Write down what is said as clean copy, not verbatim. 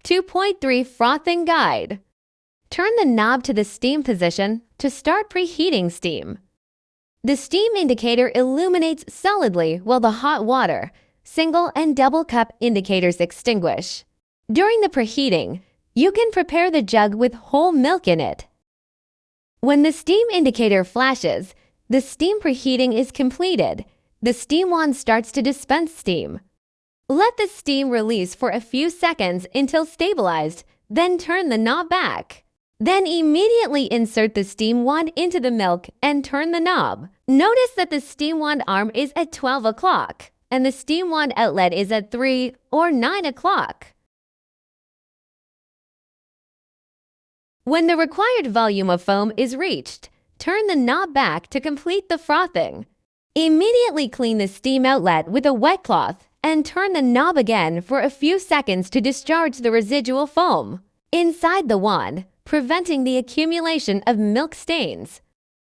2.3 Frothing Guide. Turn the knob to the steam position to start preheating steam. The steam indicator illuminates solidly while the hot water, single and double cup indicators extinguish. During the preheating, you can prepare the jug with whole milk in it. When the steam indicator flashes, the steam preheating is completed. The steam wand starts to dispense steam. Let the steam release for a few seconds until stabilized, then turn the knob back. Then immediately insert the steam wand into the milk and turn the knob. Notice that the steam wand arm is at 12 o'clock and the steam wand outlet is at 3 or 9 o'clock. When the required volume of foam is reached, turn the knob back to complete the frothing. Immediately clean the steam outlet with a wet cloth and turn the knob again for a few seconds to discharge the residual foam inside the wand, preventing the accumulation of milk stains.